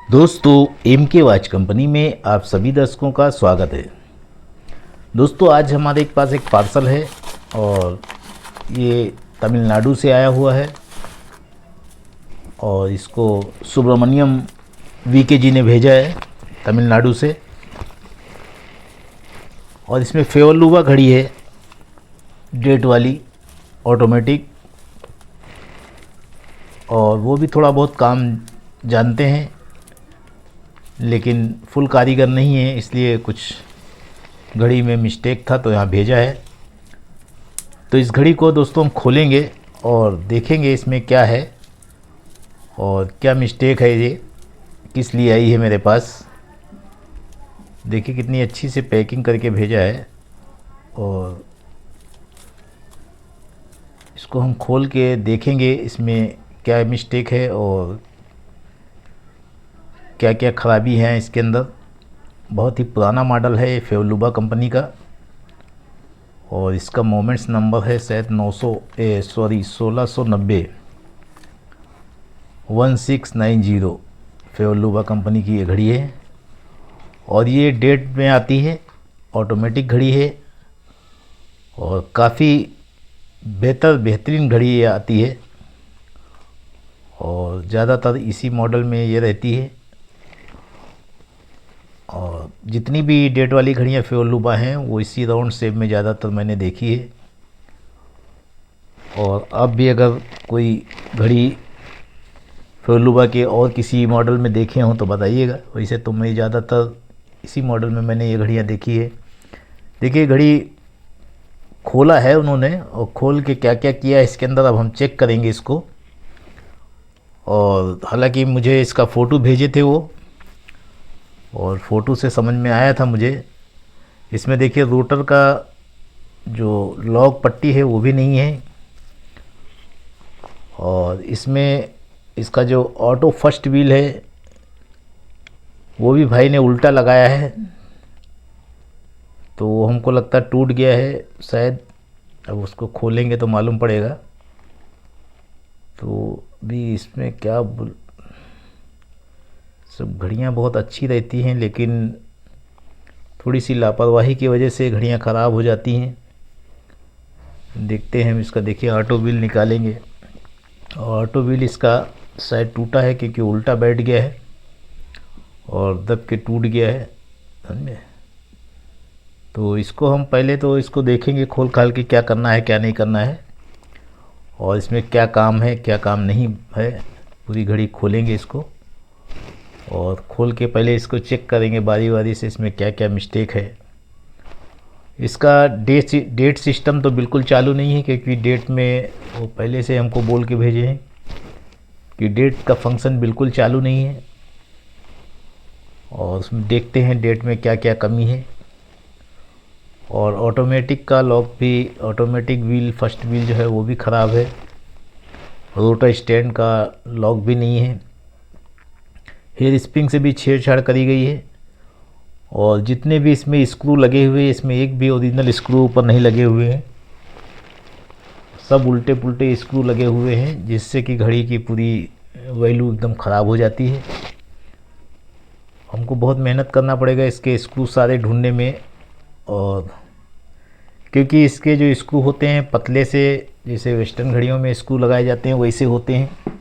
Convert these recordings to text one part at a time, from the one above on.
दोस्तों, एम के watch company में आप सभी दर्शकों का स्वागत है। दोस्तों, आज हमारे पास एक पार्सल है और ये तमिलनाडु से आया हुआ है और इसको सुब्रमण्यम वीके जी ने भेजा है तमिलनाडु से। और इसमें फेवलुवा घड़ी है, डेट वाली, ऑटोमेटिक, और वो भी थोड़ा बहुत काम जानते हैं लेकिन फुल कारीगर नहीं है, इसलिए कुछ घड़ी में मिस्टेक था तो यहाँ भेजा है। तो इस घड़ी को दोस्तों हम खोलेंगे और देखेंगे इसमें क्या है और क्या मिस्टेक है, ये किस लिए आई है मेरे पास। देखिए कितनी अच्छी से पैकिंग करके भेजा है और इसको हम खोल के देखेंगे इसमें क्या मिस्टेक है और क्या क्या ख़राबी हैं इसके अंदर। बहुत ही पुराना मॉडल है ये, फेवलुवा कंपनी का, और इसका मोमेंट्स नंबर है शायद 1690 1690। फेवलुवा कंपनी की ये घड़ी है और ये डेट में आती है, ऑटोमेटिक घड़ी है और काफ़ी बेहतरीन घड़ी ये आती है और ज़्यादातर इसी मॉडल में ये रहती है। और जितनी भी डेट वाली घड़ियाँ फेवलुवा हैं वो इसी राउंड शेप में ज़्यादातर मैंने देखी है। और अब भी अगर कोई घड़ी फेवलुवा के और किसी मॉडल में देखे हों तो बताइएगा। वैसे तो मैं ज़्यादातर इसी मॉडल में मैंने ये घड़ियाँ देखी है। देखिए घड़ी खोला है उन्होंने और खोल के क्या क्या किया है इसके अंदर, अब हम चेक करेंगे इसको। और हालांकि मुझे इसका फ़ोटो भेजे थे वो, और फ़ोटो से समझ में आया था मुझे। इसमें देखिए रोटर का जो लॉक पट्टी है वो भी नहीं है और इसमें इसका जो ऑटो फर्स्ट व्हील है वो भी भाई ने उल्टा लगाया है, तो वो हमको लगता है टूट गया है शायद। अब उसको खोलेंगे तो मालूम पड़ेगा। तो भी इसमें क्या सब घड़ियाँ बहुत अच्छी रहती हैं लेकिन थोड़ी सी लापरवाही की वजह से घड़ियाँ ख़राब हो जाती हैं। देखते हैं हम इसका, देखिए ऑटो व्हील निकालेंगे और ऑटो व्हील इसका शायद टूटा है क्योंकि उल्टा बैठ गया है और दब के टूट गया है, समझे। तो इसको हम पहले तो इसको देखेंगे खोल खाल के क्या करना है क्या नहीं करना है और इसमें क्या काम है क्या काम नहीं है। पूरी घड़ी खोलेंगे इसको और खोल के पहले इसको चेक करेंगे बारी बारी से इसमें क्या क्या मिस्टेक है। इसका डेट सिस्टम तो बिल्कुल चालू नहीं है क्योंकि डेट में वो पहले से हमको बोल के भेजे हैं कि डेट का फंक्शन बिल्कुल चालू नहीं है। और उसमें देखते हैं डेट में क्या क्या कमी है। और ऑटोमेटिक का लॉक भी, ऑटोमेटिक व्हील फर्स्ट व्हील जो है वो भी ख़राब है। रोटर स्टैंड का लॉक भी नहीं है। हेयर स्प्रिंग से भी छेड़छाड़ करी गई है और जितने भी इसमें स्क्रू लगे हुए हैं इसमें एक भी ओरिजिनल स्क्रू ऊपर नहीं लगे हुए हैं, सब उल्टे पुल्टे स्क्रू लगे हुए हैं जिससे कि घड़ी की पूरी वैल्यू एकदम ख़राब हो जाती है। हमको बहुत मेहनत करना पड़ेगा इसके स्क्रू सारे ढूंढने में, और क्योंकि इसके जो स्क्रू होते हैं पतले से, जैसे वेस्टर्न घड़ियों में स्क्रू लगाए जाते हैं वैसे होते हैं,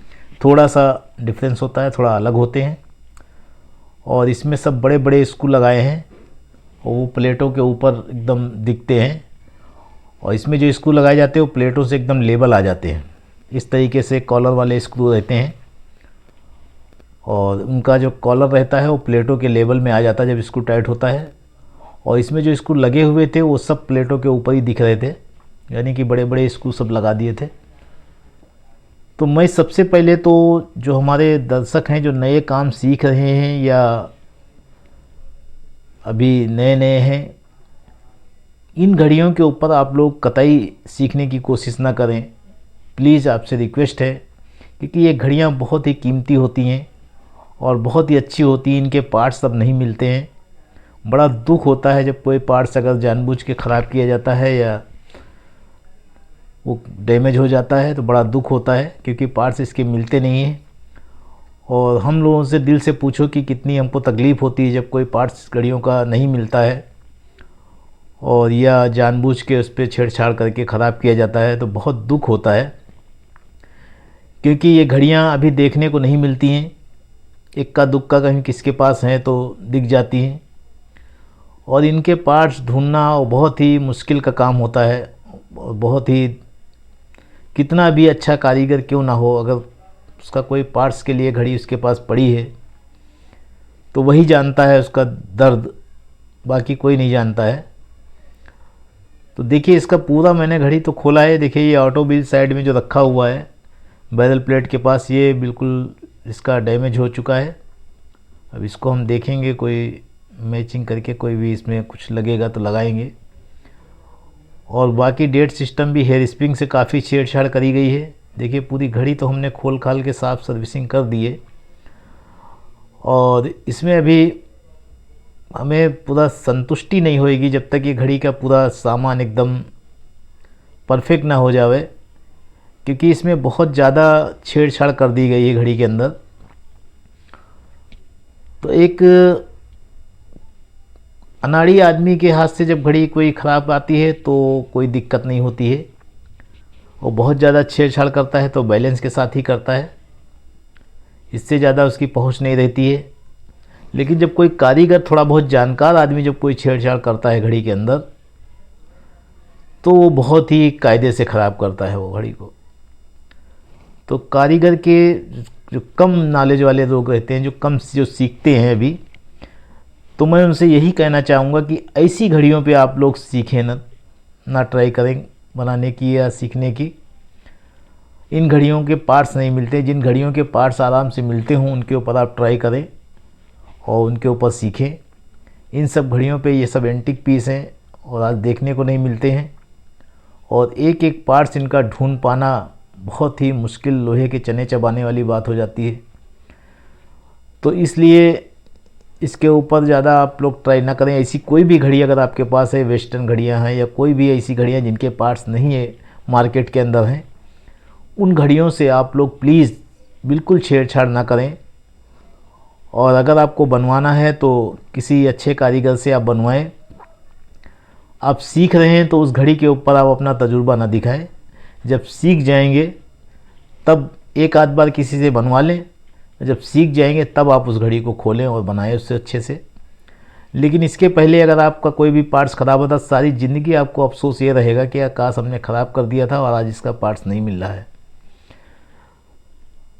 थोड़ा सा डिफरेंस होता है, थोड़ा अलग होते हैं। और इसमें सब बड़े बड़े स्क्रू लगाए हैं और वो प्लेटों के ऊपर एकदम दिखते हैं और इसमें जो स्क्रू लगाए जाते हैं वो प्लेटों से एकदम लेवल आ जाते हैं। इस तरीके से कॉलर वाले स्क्रू रहते हैं और उनका जो कॉलर रहता है वो प्लेटों के लेवल में आ जाता है जब स्क्रू टाइट होता है। और इसमें जो स्क्रू लगे हुए थे वो सब प्लेटों के ऊपर ही दिख रहे थे, यानी कि बड़े बड़े स्क्रू सब लगा दिए थे। तो मैं सबसे पहले तो जो हमारे दर्शक हैं जो नए काम सीख रहे हैं या अभी नए नए हैं, इन घड़ियों के ऊपर आप लोग कतई सीखने की कोशिश ना करें, प्लीज़ आपसे रिक्वेस्ट है, क्योंकि ये घड़ियाँ बहुत ही कीमती होती हैं और बहुत ही अच्छी होती हैं। इनके पार्ट्स अब नहीं मिलते हैं। बड़ा दुख होता है जब कोई पार्ट्स अगर जानबूझ के ख़राब किया जाता है या वो डैमेज हो जाता है तो बड़ा दुख होता है, क्योंकि पार्ट्स इसके मिलते नहीं हैं और हम लोगों से दिल से पूछो कि कितनी हमको तकलीफ़ होती है जब कोई पार्ट्स घड़ियों का नहीं मिलता है और या जानबूझ के उस पर छेड़छाड़ करके ख़राब किया जाता है, तो बहुत दुख होता है। क्योंकि ये घड़ियाँ अभी देखने को नहीं मिलती हैं, इक्का दुक्का कहीं किसके पास हैं तो दिख जाती हैं, और इनके पार्ट्स ढूंढना बहुत ही मुश्किल का काम होता है। और बहुत ही, कितना भी अच्छा कारीगर क्यों ना हो, अगर उसका कोई पार्ट्स के लिए घड़ी उसके पास पड़ी है तो वही जानता है उसका दर्द, बाकी कोई नहीं जानता है। तो देखिए इसका पूरा मैंने घड़ी तो खोला है। देखिए ये ऑटो व्हील साइड में जो रखा हुआ है बैरल प्लेट के पास, ये बिल्कुल इसका डैमेज हो चुका है। अब इसको हम देखेंगे, कोई मैचिंग करके कोई भी इसमें कुछ लगेगा तो लगाएंगे। और बाकी डेट सिस्टम भी हेयर स्प्रिंग से काफ़ी छेड़छाड़ करी गई है। देखिए पूरी घड़ी तो हमने खोल खाल के साफ सर्विसिंग कर दी है, और इसमें अभी हमें पूरा संतुष्टि नहीं होएगी जब तक ये घड़ी का पूरा सामान एकदम परफेक्ट ना हो जावे, क्योंकि इसमें बहुत ज़्यादा छेड़छाड़ कर दी गई है घड़ी के अंदर। तो एक अनाड़ी आदमी के हाथ से जब घड़ी कोई ख़राब आती है तो कोई दिक्कत नहीं होती है, वो बहुत ज़्यादा छेड़छाड़ करता है तो बैलेंस के साथ ही करता है, इससे ज़्यादा उसकी पहुंच नहीं रहती है। लेकिन जब कोई कारीगर, थोड़ा बहुत जानकार आदमी जब कोई छेड़छाड़ करता है घड़ी के अंदर, तो वो बहुत ही कायदे से ख़राब करता है वो घड़ी को। तो कारीगर के जो कम नॉलेज वाले लोग रहते हैं, जो सीखते हैं अभी, तो मैं उनसे यही कहना चाहूँगा कि ऐसी घड़ियों पे आप लोग सीखें ना ट्राई करें बनाने की या सीखने की। इन घड़ियों के पार्ट्स नहीं मिलते। जिन घड़ियों के पार्ट्स आराम से मिलते हों उनके ऊपर आप ट्राई करें और उनके ऊपर सीखें। इन सब घड़ियों पे ये सब एंटीक पीस हैं और आज देखने को नहीं मिलते हैं, और एक एक पार्ट्स इनका ढूंढ पाना बहुत ही मुश्किल, लोहे के चने चबाने वाली बात हो जाती है। तो इसलिए इसके ऊपर ज़्यादा आप लोग ट्राई ना करें। ऐसी कोई भी घड़ी अगर आपके पास है, वेस्टर्न घड़ियां हैं या कोई भी ऐसी घड़ियां जिनके पार्ट्स नहीं है मार्केट के अंदर हैं, उन घड़ियों से आप लोग प्लीज़ बिल्कुल छेड़छाड़ ना करें। और अगर आपको बनवाना है तो किसी अच्छे कारीगर से आप बनवाएं। आप सीख रहे हैं तो उस घड़ी के ऊपर आप अपना तजुर्बा ना दिखाएं। जब सीख जाएंगे तब एक आध बार किसी से बनवा लें, जब सीख जाएंगे तब आप उस घड़ी को खोलें और बनाएं उससे अच्छे से। लेकिन इसके पहले अगर आपका कोई भी पार्ट्स ख़राब होता, सारी ज़िंदगी आपको अफसोस ये रहेगा कि काश हमने ख़राब कर दिया था और आज इसका पार्ट्स नहीं मिल रहा है।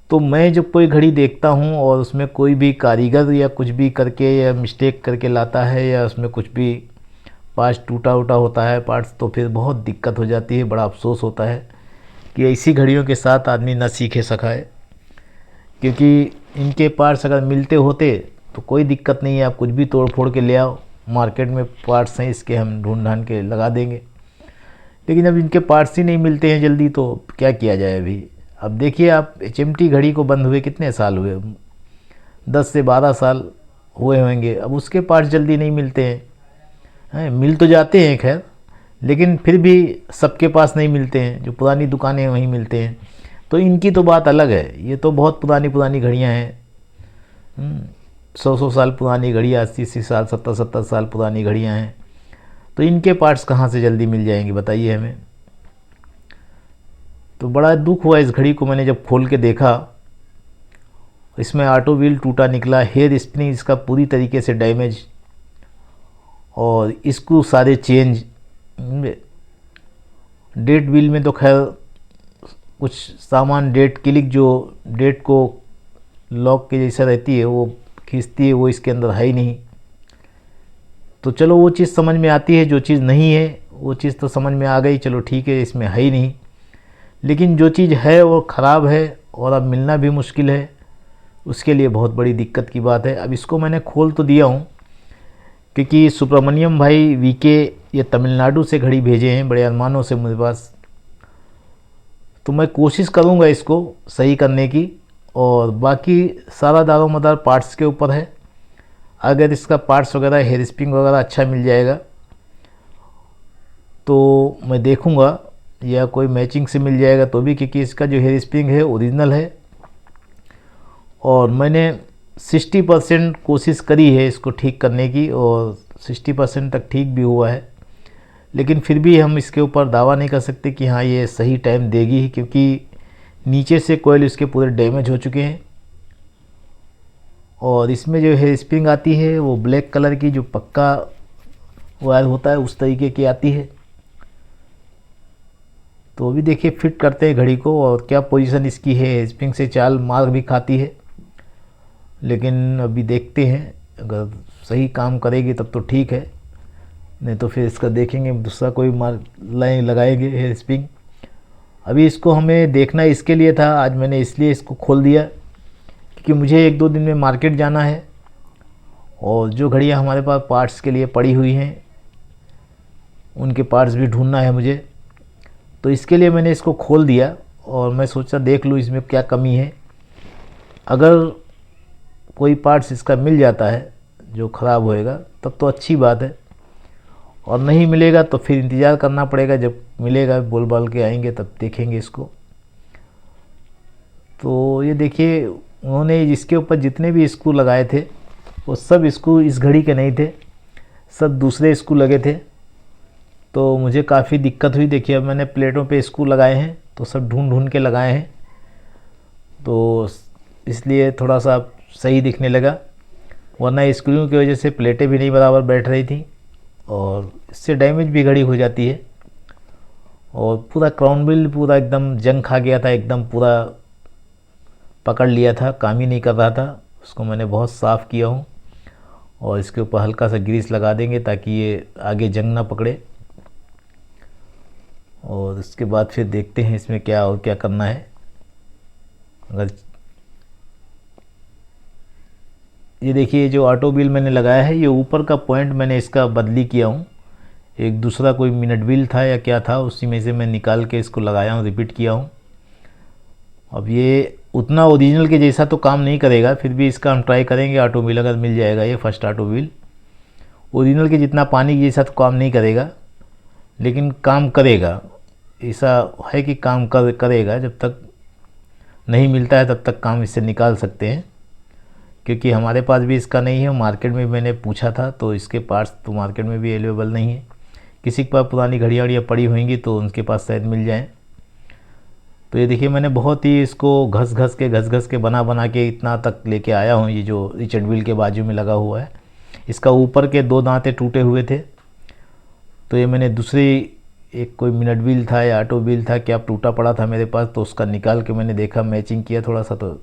तो मैं जब कोई घड़ी देखता हूँ और उसमें कोई भी कारीगर या कुछ भी करके या मिस्टेक करके लाता है या उसमें कुछ भी पार्ट्स टूटा उटा होता है पार्ट्स, तो फिर बहुत दिक्कत हो जाती है। बड़ा अफसोस होता है कि ऐसी घड़ियों के साथ आदमी ना सीखे सका है, क्योंकि इनके पार्ट्स अगर मिलते होते तो कोई दिक्कत नहीं है, आप कुछ भी तोड़ फोड़ के ले आओ, मार्केट में पार्ट्स हैं इसके, हम ढूंढ ढांढ के लगा देंगे। लेकिन अब इनके पार्ट्स ही नहीं मिलते हैं जल्दी, तो क्या किया जाए अभी। अब देखिए आप, HMT घड़ी को बंद हुए कितने साल हुए, 10 से 12 साल हुए होंगे। अब उसके पार्ट्स जल्दी नहीं मिलते हैं, मिल तो जाते हैं खैर, लेकिन फिर भी सबके पास नहीं मिलते हैं। जो पुरानी दुकानें हैं वहीं मिलते हैं। तो इनकी तो बात अलग है, ये तो बहुत पुरानी पुरानी घड़ियाँ हैं, 100 साल पुरानी घड़ियाँ, 80 साल 70 साल पुरानी घड़ियाँ हैं। तो इनके पार्ट्स कहाँ से जल्दी मिल जाएंगे बताइए हमें। तो बड़ा दुख हुआ इस घड़ी को मैंने जब खोल के देखा। इसमें ऑटो व्हील टूटा निकला, हेयर स्प्रिंग इसका पूरी तरीके से डैमेज, और स्क्रू सारे चेंज। डेट व्हील में तो खैर कुछ सामान, डेट क्लिक जो डेट को लॉक के जैसा रहती है वो खींचती है, वो इसके अंदर है ही नहीं। तो चलो वो चीज़ समझ में आती है, जो चीज़ नहीं है वो चीज़ तो समझ में आ गई, चलो ठीक है इसमें है ही नहीं। लेकिन जो चीज़ है वो ख़राब है और अब मिलना भी मुश्किल है, उसके लिए बहुत बड़ी दिक्कत की बात है। अब इसको मैंने खोल तो दिया हूँ, क्योंकि सुब्रमण्यम भाई VK ये तमिलनाडु से घड़ी भेजे हैं बड़े अरमानों से मेरे पास। तो मैं कोशिश करूँगा इसको सही करने की, और बाकी सारा दारोमदार पार्ट्स के ऊपर है। अगर इसका पार्ट्स वगैरह, हेयर स्प्रिंग वगैरह अच्छा मिल जाएगा तो मैं देखूँगा, या कोई मैचिंग से मिल जाएगा तो भी, क्योंकि इसका जो हेयर स्प्रिंग है ओरिजिनल है और मैंने 60% कोशिश करी है इसको ठीक करने की और 60% तक ठीक भी हुआ है, लेकिन फिर भी हम इसके ऊपर दावा नहीं कर सकते कि हाँ ये सही टाइम देगी ही, क्योंकि नीचे से कोयल इसके पूरे डैमेज हो चुके हैं। और इसमें जो है स्प्रिंग आती है वो ब्लैक कलर की, जो पक्का वायर होता है उस तरीके की आती है। तो अभी देखिए फिट करते हैं घड़ी को और क्या पोजीशन इसकी है। स्प्रिंग से चाल मार भी खाती है, लेकिन अभी देखते हैं, अगर सही काम करेगी तब तो ठीक है, नहीं तो फिर इसका देखेंगे दूसरा कोई मार लाइन लगाएंगे हेयर स्प्रिंग। अभी इसको हमें देखना इसके लिए था, आज मैंने इसलिए इसको खोल दिया क्योंकि मुझे 1-2 दिन में मार्केट जाना है और जो घड़ियाँ हमारे पास पार्ट्स के लिए पड़ी हुई हैं उनके पार्ट्स भी ढूंढना है मुझे। तो इसके लिए मैंने इसको खोल दिया और मैं सोचा देख लूँ इसमें क्या कमी है। अगर कोई पार्ट्स इसका मिल जाता है जो ख़राब होएगा तब तो अच्छी बात है, और नहीं मिलेगा तो फिर इंतज़ार करना पड़ेगा, जब मिलेगा बोल बाल के आएंगे तब देखेंगे इसको। तो ये देखिए उन्होंने इसके ऊपर जितने भी स्क्रू लगाए थे वो सब स्क्रू इस घड़ी के नहीं थे, सब दूसरे स्क्रू लगे थे। तो मुझे काफ़ी दिक्कत हुई। देखिए अब मैंने प्लेटों पे स्क्रू लगाए हैं तो सब ढूंढ ढूंढ के लगाए हैं, तो इसलिए थोड़ा सा सही दिखने लगा, वरना स्क्रू की वजह से प्लेटें भी नहीं बराबर बैठ रही थी और इससे डैमेज भी घड़ी हो जाती है। और पूरा क्राउन बिल पूरा एकदम जंग खा गया था, एकदम पूरा पकड़ लिया था, काम ही नहीं कर रहा था। उसको मैंने बहुत साफ़ किया हूँ और इसके ऊपर हल्का सा ग्रीस लगा देंगे ताकि ये आगे जंग ना पकड़े। और उसके बाद फिर देखते हैं इसमें क्या और क्या करना है। अगर ये देखिए जो ऑटो व्हील मैंने लगाया है, ये ऊपर का पॉइंट मैंने इसका बदली किया हूँ, एक दूसरा कोई मिनट व्हील था या क्या था उसी में से मैं निकाल के इसको लगाया हूँ, रिपीट किया हूँ। अब ये उतना ओरिजिनल के जैसा तो काम नहीं करेगा, फिर भी इसका हम ट्राई करेंगे। ऑटो व्हील अगर मिल जाएगा, ये फर्स्ट ऑटो व्हील ओरिजिनल के जितना पानी जैसा तो काम नहीं करेगा, लेकिन काम करेगा। ऐसा है कि काम करेगा, जब तक नहीं मिलता है तब तक काम इससे निकाल सकते हैं, क्योंकि हमारे पास भी इसका नहीं है। मार्केट में मैंने पूछा था तो इसके पार्ट्स तो मार्केट में भी अवेलेबल नहीं है। किसी के पास पुरानी घड़ियाँ पड़ी होंगी तो उनके पास शायद मिल जाएँ। तो ये देखिए मैंने बहुत ही इसको घस घस के बना के इतना तक लेके आया हूँ। ये जो रिचर्ड व्हील के बाजू में लगा हुआ है, इसका ऊपर के 2 दांते टूटे हुए थे, तो ये मैंने दूसरी एक कोई मिनट व्हील था या ऑटो व्हील था क्या टूटा पड़ा था मेरे पास, तो उसका निकाल के मैंने देखा, मैचिंग किया थोड़ा सा, तो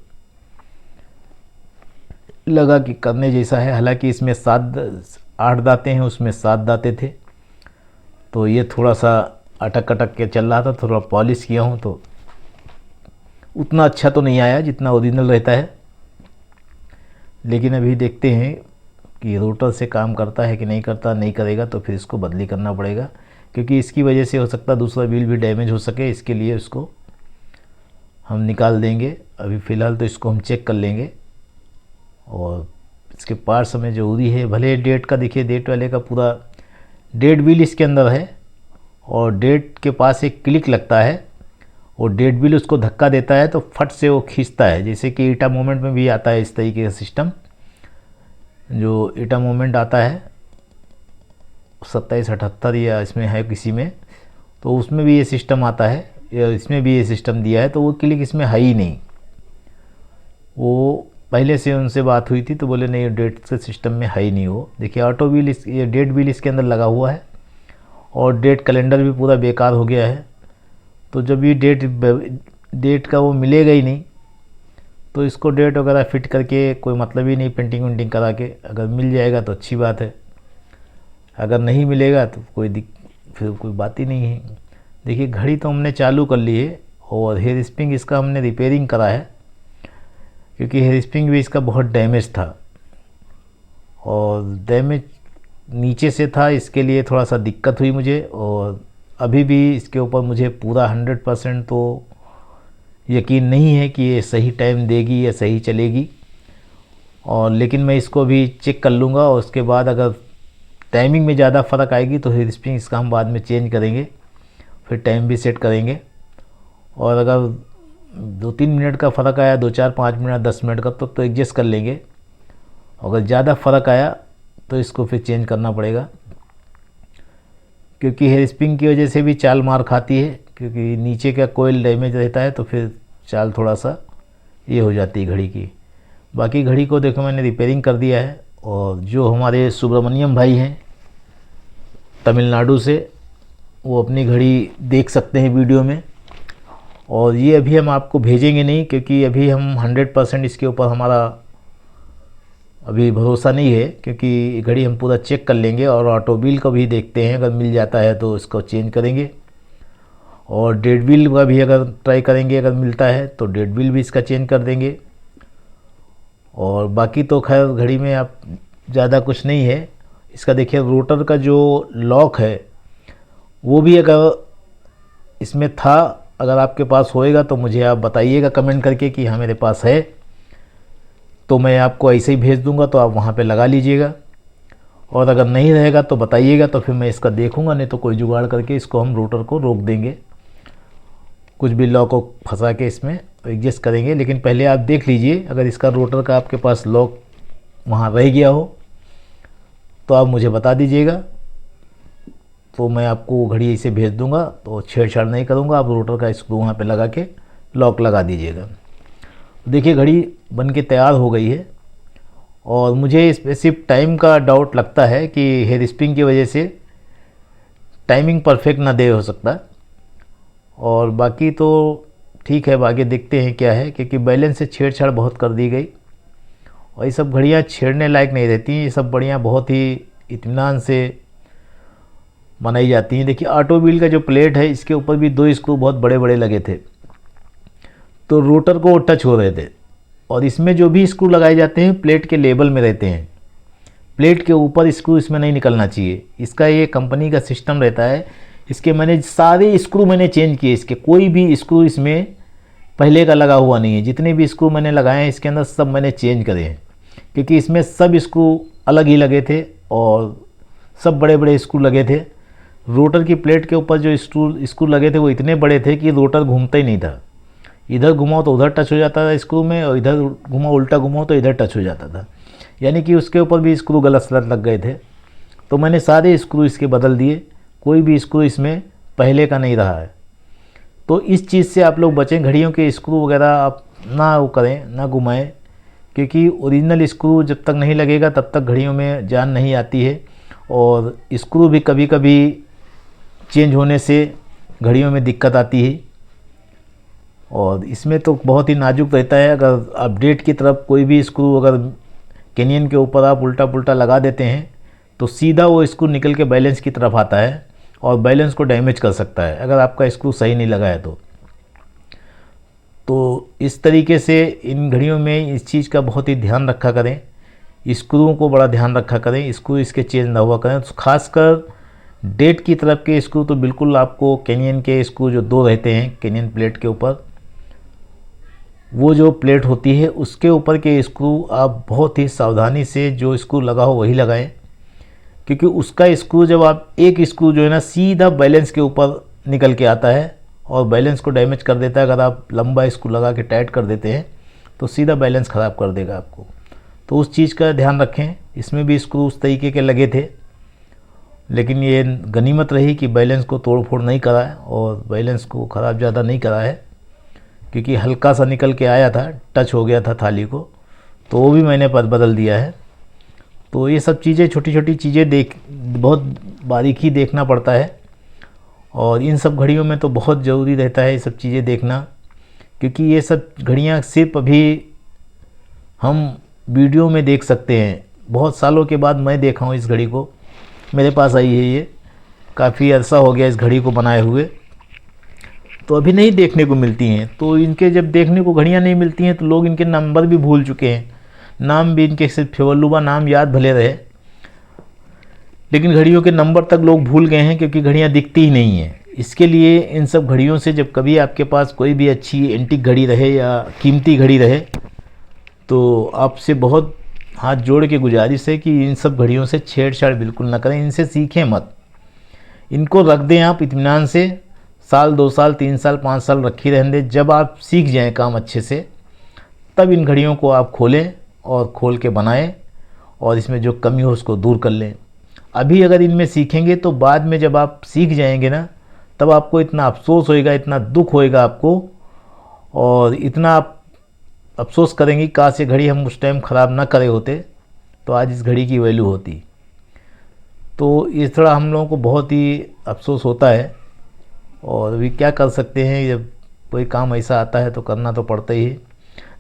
लगा कि करने जैसा है। हालांकि इसमें 8 दांते हैं, उसमें 7 दांते थे, तो ये थोड़ा सा अटक के चल रहा था। थोड़ा पॉलिश किया हूँ तो उतना अच्छा तो नहीं आया जितना ओरिजिनल रहता है, लेकिन अभी देखते हैं कि रोटर से काम करता है कि नहीं करता। नहीं करेगा तो फिर इसको बदली करना पड़ेगा, क्योंकि इसकी वजह से हो सकता है दूसरा व्हील भी डैमेज हो सके। इसके लिए इसको हम निकाल देंगे। अभी फ़िलहाल तो इसको हम चेक कर लेंगे और इसके पार्ट्स हमें ज़रूरी है। भले डेट का देखिए, डेट वाले का पूरा डेट व्हील इसके अंदर है और डेट के पास एक क्लिक लगता है और डेट व्हील उसको धक्का देता है तो फट से वो खींचता है, जैसे कि ईटा मोमेंट में भी आता है इस तरीके का सिस्टम। जो ईटा मोमेंट आता है 2778 या इसमें है किसी में, तो उसमें भी ये सिस्टम आता है, या इसमें भी ये सिस्टम दिया है। तो वो क्लिक इसमें है ही नहीं। वो पहले से उनसे बात हुई थी तो बोले नहीं, डेट के सिस्टम में है ही नहीं वो। देखिए ऑटो व्हील ये डेट व्हील इसके अंदर लगा हुआ है और डेट कैलेंडर भी पूरा बेकार हो गया है। तो जब ये डेट का वो मिलेगा ही नहीं तो इसको डेट वगैरह फिट करके कोई मतलब ही नहीं, पेंटिंग वेंटिंग करा के। अगर मिल जाएगा तो अच्छी बात है, अगर नहीं मिलेगा तो फिर कोई बात ही नहीं है। देखिए घड़ी तो हमने चालू कर ली है और हेयर स्प्रिंग इसका हमने रिपेयरिंग करा है, क्योंकि हेयर स्प्रिंग भी इसका बहुत डैमेज था और डैमेज नीचे से था, इसके लिए थोड़ा सा दिक्कत हुई मुझे। और अभी भी इसके ऊपर मुझे पूरा 100% तो यकीन नहीं है कि ये सही टाइम देगी या सही चलेगी, और लेकिन मैं इसको भी चेक कर लूँगा और उसके बाद अगर टाइमिंग में ज़्यादा फ़र्क आएगी तो हेयर स्प्रिंग इसका हम बाद में चेंज करेंगे, फिर टाइम भी सेट करेंगे। और अगर 2-3 मिनट का फ़र्क आया, 2-4-5 मिनट 10 मिनट का, तो एडजस्ट कर लेंगे। अगर ज़्यादा फ़र्क आया तो इसको फिर चेंज करना पड़ेगा, क्योंकि हेयर स्प्रिंग की वजह से भी चाल मार खाती है, क्योंकि नीचे का कोयल डैमेज रहता है तो फिर चाल थोड़ा सा ये हो जाती है घड़ी की। बाकी घड़ी को देखो मैंने रिपेयरिंग कर दिया है। और जो हमारे सुब्रमण्यम भाई हैं तमिलनाडु से, वो अपनी घड़ी देख सकते हैं वीडियो में। और ये अभी हम आपको भेजेंगे नहीं, क्योंकि अभी हम 100% इसके ऊपर हमारा अभी भरोसा नहीं है, क्योंकि घड़ी हम पूरा चेक कर लेंगे और ऑटो व्हील को भी देखते हैं, अगर मिल जाता है तो इसको चेंज करेंगे। और डेड व्हील का भी अगर ट्राई करेंगे, अगर मिलता है तो डेड व्हील भी इसका चेंज कर देंगे। और बाकी तो खैर घड़ी में आप ज़्यादा कुछ नहीं है। इसका देखिए रोटर का जो लॉक है वो भी अगर इसमें था, अगर आपके पास होएगा तो मुझे आप बताइएगा कमेंट करके कि हाँ मेरे पास है, तो मैं आपको ऐसे ही भेज दूंगा, तो आप वहाँ पे लगा लीजिएगा। और अगर नहीं रहेगा तो बताइएगा, तो फिर मैं इसका देखूंगा, नहीं तो कोई जुगाड़ करके इसको हम रोटर को रोक देंगे, कुछ भी लॉक को फंसा के इसमें एडजस्ट करेंगे। लेकिन पहले आप देख लीजिए, अगर इसका रोटर का आपके पास लॉक वहाँ रह गया हो तो आप मुझे बता दीजिएगा, तो मैं आपको घड़ी ऐसे भेज दूंगा, तो छेड़छाड़ नहीं करूँगा। आप रोटर का स्क्रू वहाँ पे लगा के लॉक लगा दीजिएगा। देखिए घड़ी बन के तैयार हो गई है। और मुझे इस पे सिर्फ टाइम का डाउट लगता है कि हेयर स्प्रिंग की वजह से टाइमिंग परफेक्ट ना दे हो सकता। और बाकी तो ठीक है, आगे देखते हैं क्या है, क्योंकि बैलेंस से छेड़छाड़ बहुत कर दी गई और ये सब घड़ियाँ छेड़ने लायक नहीं रहती। ये सब बढ़िया बहुत ही इत्मीनान से बनाई जाती हैं। देखिए ऑटो व्हील का जो प्लेट है, इसके ऊपर भी 2 स्क्रू बहुत बड़े बड़े लगे थे, तो रोटर को टच हो रहे थे। और इसमें जो भी स्क्रू लगाए जाते हैं प्लेट के लेवल में रहते हैं, प्लेट के ऊपर स्क्रू इसमें नहीं निकलना चाहिए। इसका ये कंपनी का सिस्टम रहता है। इसके मैंने सारे स्क्रू मैंने चेंज किए, इसके कोई भी स्क्रू इसमें पहले का लगा हुआ नहीं है। जितने भी स्क्रू मैंने लगाए हैं इसके अंदर सब मैंने चेंज करे हैं, क्योंकि इसमें सब स्क्रू अलग ही लगे थे और सब बड़े बड़े स्क्रू लगे थे। रोटर की प्लेट के ऊपर जो स्क्रू लगे थे वो इतने बड़े थे कि रोटर घूमता ही नहीं था। इधर घुमाओ तो उधर टच हो जाता था स्क्रू में, और इधर घुमाओ उल्टा घुमाओ तो इधर टच हो जाता था, यानी कि उसके ऊपर भी स्क्रू गलत सलत लग गए थे। तो मैंने सारे स्क्रू इसके बदल दिए, कोई भी स्क्रू इसमें पहले का नहीं रहा है। तो इस चीज़ से आप लोग बचें, घड़ियों के स्क्रू वगैरह आप ना वो करें, ना घुमाएं, क्योंकि ओरिजिनल स्क्रू जब तक नहीं लगेगा तब तक घड़ियों में जान नहीं आती है। और स्क्रू भी कभी कभी चेंज होने से घड़ियों में दिक्कत आती है। और इसमें तो बहुत ही नाजुक रहता है। अगर अपडेट की तरफ कोई भी स्क्रू अगर कैनियन के ऊपर आप उल्टा पुल्टा लगा देते हैं तो सीधा वो स्क्रू निकल के बैलेंस की तरफ आता है और बैलेंस को डैमेज कर सकता है, अगर आपका स्क्रू सही नहीं लगा है तो इस तरीके से इन घड़ियों में इस चीज़ का बहुत ही ध्यान रखा करें, स्क्रूओं को बड़ा ध्यान रखा करें, स्क्रू इसके चेंज ना हुआ करें। तो खासकर डेट की तरफ के स्क्रू तो बिल्कुल आपको कैनियन के स्क्रू जो 2 रहते हैं कैनियन प्लेट के ऊपर, वो जो प्लेट होती है उसके ऊपर के स्क्रू आप बहुत ही सावधानी से जो स्क्रू लगा हो वही लगाएं, क्योंकि उसका स्क्रू जब आप एक स्क्रू जो है ना सीधा बैलेंस के ऊपर निकल के आता है और बैलेंस को डैमेज कर देता है। अगर आप लंबा स्क्रू लगा के टाइट कर देते हैं तो सीधा बैलेंस ख़राब कर देगा आपको। तो उस चीज़ का ध्यान रखें। इसमें भी स्क्रू उस तरीके के लगे थे, लेकिन ये गनीमत रही कि बैलेंस को तोड़ फोड़ नहीं करा है और बैलेंस को ख़राब ज़्यादा नहीं करा है, क्योंकि हल्का सा निकल के आया था, टच हो गया था थाली को, तो वो भी मैंने बदल दिया है। तो ये सब चीज़ें छोटी छोटी चीज़ें बहुत बारीकी देखना पड़ता है। और इन सब घड़ियों में तो बहुत ज़रूरी रहता है ये सब चीज़ें देखना, क्योंकि ये सब घड़ियाँ सिर्फ अभी हम वीडियो में देख सकते हैं। बहुत सालों के बाद मैं देखा हूँ इस घड़ी को, मेरे पास आई है ये, काफ़ी अरसा हो गया इस घड़ी को बनाए हुए, तो अभी नहीं देखने को मिलती हैं। तो इनके जब देखने को घड़ियाँ नहीं मिलती हैं तो लोग इनके नंबर भी भूल चुके हैं, नाम भी इनके सिर्फ फेवल्लुबा नाम याद भले रहे, लेकिन घड़ियों के नंबर तक लोग भूल गए हैं, क्योंकि घड़ियाँ दिखती ही नहीं हैं। इसके लिए इन सब घड़ियों से जब कभी आपके पास कोई भी अच्छी एंटीक घड़ी रहे या कीमती घड़ी रहे, तो आपसे बहुत हाथ जोड़ के गुजारिश है कि इन सब घड़ियों से छेड़छाड़ बिल्कुल ना करें, इनसे सीखें मत, इनको रख दें आप इत्मीनान से, साल 2 साल 3 साल 5 साल रखी रहने दें। जब आप सीख जाएं काम अच्छे से, तब इन घड़ियों को आप खोलें और खोल के बनाएं और इसमें जो कमी हो उसको दूर कर लें। अभी अगर इनमें सीखेंगे तो बाद में जब आप सीख जाएंगे ना, तब आपको इतना अफसोस होएगा, इतना दुख होएगा आपको, और इतना आप अफसोस करेंगे काश ये घड़ी हम उस टाइम ख़राब ना करे होते तो आज इस घड़ी की वैल्यू होती। तो इस तरह हम लोगों को बहुत ही अफसोस होता है, और अभी क्या कर सकते हैं, जब कोई काम ऐसा आता है तो करना तो पड़ता ही है।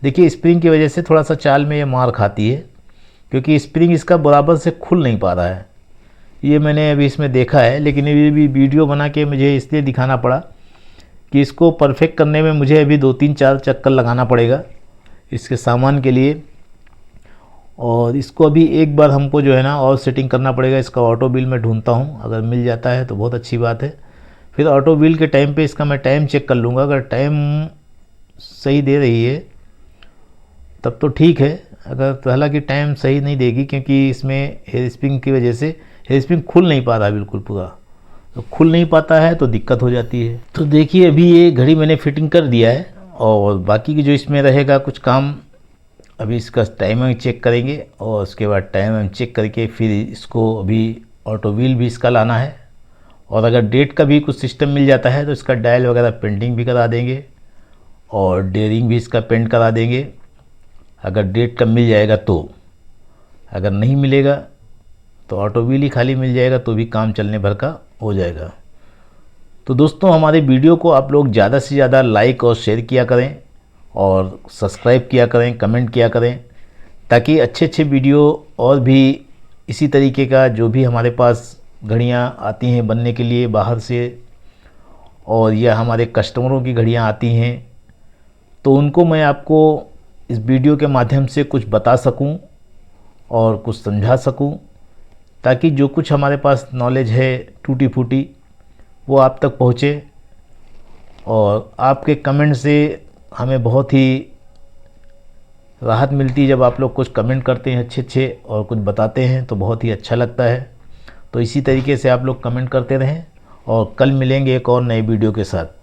देखिए स्प्रिंग की वजह से थोड़ा सा चाल में ये मार खाती है, क्योंकि स्प्रिंग इसका बराबर से खुल नहीं पा रहा है। ये मैंने अभी इसमें देखा है, लेकिन ये भी वीडियो बना के मुझे इसलिए दिखाना पड़ा कि इसको परफेक्ट करने में मुझे अभी 2-3-4 चक्कर लगाना पड़ेगा इसके सामान के लिए, और इसको अभी एक बार हमको जो है ना और सेटिंग करना पड़ेगा। इसका ऑटो व्हील मैं ढूंढता हूँ, अगर मिल जाता है तो बहुत अच्छी बात है। फिर ऑटो व्हील के टाइम पे इसका मैं टाइम चेक कर लूँगा, अगर टाइम सही दे रही है तब तो ठीक है, अगर तो हालांकि टाइम सही नहीं देगी क्योंकि इसमें हेयर स्प्रिंग की वजह से हेयर स्प्रिंग खुल नहीं पा रहा बिल्कुल पूरा, तो खुल नहीं पाता है तो दिक्कत हो जाती है। तो देखिए अभी ये घड़ी मैंने फिटिंग कर दिया है, और बाकी की जो इसमें रहेगा कुछ काम, अभी इसका टाइमिंग चेक करेंगे और उसके बाद टाइमिंग चेक करके फिर इसको अभी ऑटो व्हील भी इसका लाना है, और अगर डेट का भी कुछ सिस्टम मिल जाता है तो इसका डायल वगैरह पेंटिंग भी करा देंगे और डेयरिंग भी इसका पेंट करा देंगे, अगर डेट का मिल जाएगा तो। अगर नहीं मिलेगा तो ऑटो व्हील ही खाली मिल जाएगा तो भी काम चलने भर का हो जाएगा। तो दोस्तों हमारे वीडियो को आप लोग ज़्यादा से ज़्यादा लाइक और शेयर किया करें, और सब्सक्राइब किया करें, कमेंट किया करें, ताकि अच्छे अच्छे वीडियो और भी इसी तरीके का जो भी हमारे पास घड़ियाँ आती हैं बनने के लिए बाहर से, और या हमारे कस्टमरों की घड़ियाँ आती हैं, तो उनको मैं आपको इस वीडियो के माध्यम से कुछ बता सकूं और कुछ समझा सकूं, ताकि जो कुछ हमारे पास नॉलेज है टूटी फूटी वो आप तक पहुँचे। और आपके कमेंट से हमें बहुत ही राहत मिलती है, जब आप लोग कुछ कमेंट करते हैं अच्छे अच्छे और कुछ बताते हैं तो बहुत ही अच्छा लगता है। तो इसी तरीके से आप लोग कमेंट करते रहें, और कल मिलेंगे एक और नए वीडियो के साथ।